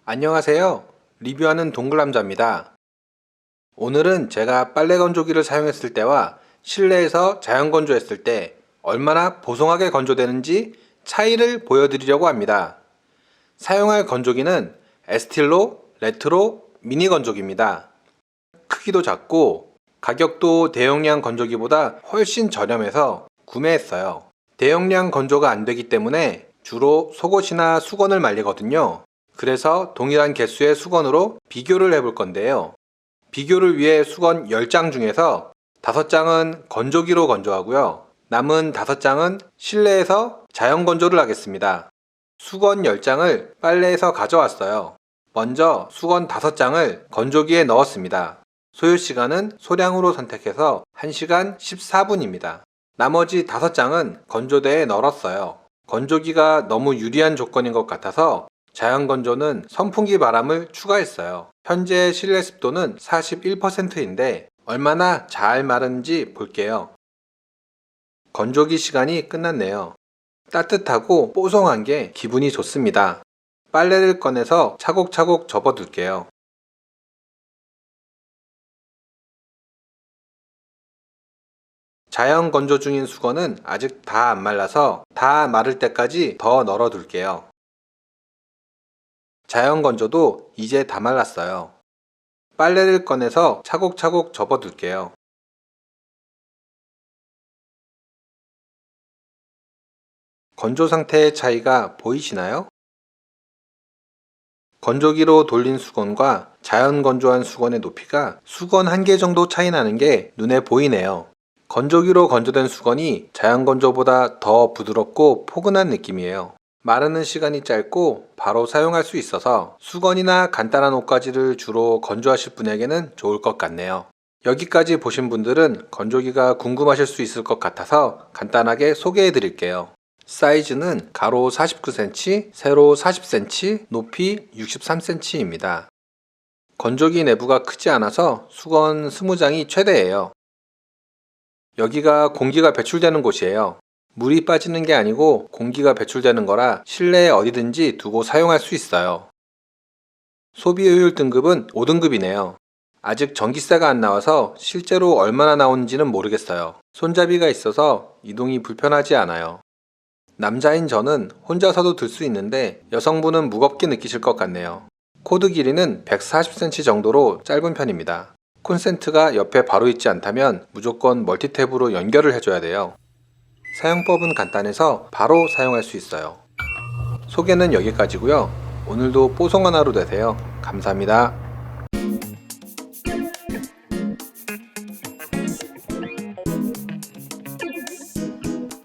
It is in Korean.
안녕하세요. 리뷰하는 동글남자입니다. 오늘은 제가 빨래 건조기를 사용했을 때와 실내에서 자연 건조했을 때 얼마나 보송하게 건조되는지 차이를 보여드리려고 합니다. 사용할 건조기는 에스틸로 레트로 미니 건조기입니다. 크기도 작고 가격도 대용량 건조기보다 훨씬 저렴해서 구매했어요. 대용량 건조가 안 되기 때문에 주로 속옷이나 수건을 말리거든요. 그래서 동일한 개수의 수건으로 비교를 해볼 건데요. 비교를 위해 수건 10장 중에서 5장은 건조기로 건조하고요. 남은 5장은 실내에서 자연 건조를 하겠습니다. 수건 10장을 빨래에서 가져왔어요. 먼저 수건 5장을 건조기에 넣었습니다. 소요시간은 소량으로 선택해서 1시간 14분입니다. 나머지 5장은 건조대에 널었어요. 건조기가 너무 유리한 조건인 것 같아서 자연 건조는 선풍기 바람을 추가했어요. 현재 실내 습도는 41%인데 얼마나 잘 마른지 볼게요. 건조기 시간이 끝났네요. 따뜻하고 뽀송한 게 기분이 좋습니다. 빨래를 꺼내서 차곡차곡 접어둘게요. 자연 건조 중인 수건은 아직 다 안 말라서 다 마를 때까지 더 널어둘게요. 자연 건조도 이제 다 말랐어요. 빨래를 꺼내서 차곡차곡 접어둘게요. 건조 상태의 차이가 보이시나요? 건조기로 돌린 수건과 자연 건조한 수건의 높이가 수건 1개 정도 차이 나는 게 눈에 보이네요. 건조기로 건조된 수건이 자연 건조보다 더 부드럽고 포근한 느낌이에요. 마르는 시간이 짧고 바로 사용할 수 있어서 수건이나 간단한 옷가지를 주로 건조하실 분에게는 좋을 것 같네요. 여기까지 보신 분들은 건조기가 궁금하실 수 있을 것 같아서 간단하게 소개해 드릴게요. 사이즈는 가로 49cm, 세로 40cm, 높이 63cm입니다. 건조기 내부가 크지 않아서 수건 20장이 최대예요. 여기가 공기가 배출되는 곳이에요. 물이 빠지는 게 아니고 공기가 배출되는 거라 실내에 어디든지 두고 사용할 수 있어요. 소비 효율 등급은 5등급이네요. 아직 전기세가 안 나와서 실제로 얼마나 나오는지는 모르겠어요. 손잡이가 있어서 이동이 불편하지 않아요. 남자인 저는 혼자서도 들 수 있는데 여성분은 무겁게 느끼실 것 같네요. 코드 길이는 140cm 정도로 짧은 편입니다. 콘센트가 옆에 바로 있지 않다면 무조건 멀티탭으로 연결을 해줘야 돼요. 사용법은 간단해서 바로 사용할 수 있어요. 소개는 여기까지고요. 오늘도 뽀송한 하루 되세요. 감사합니다.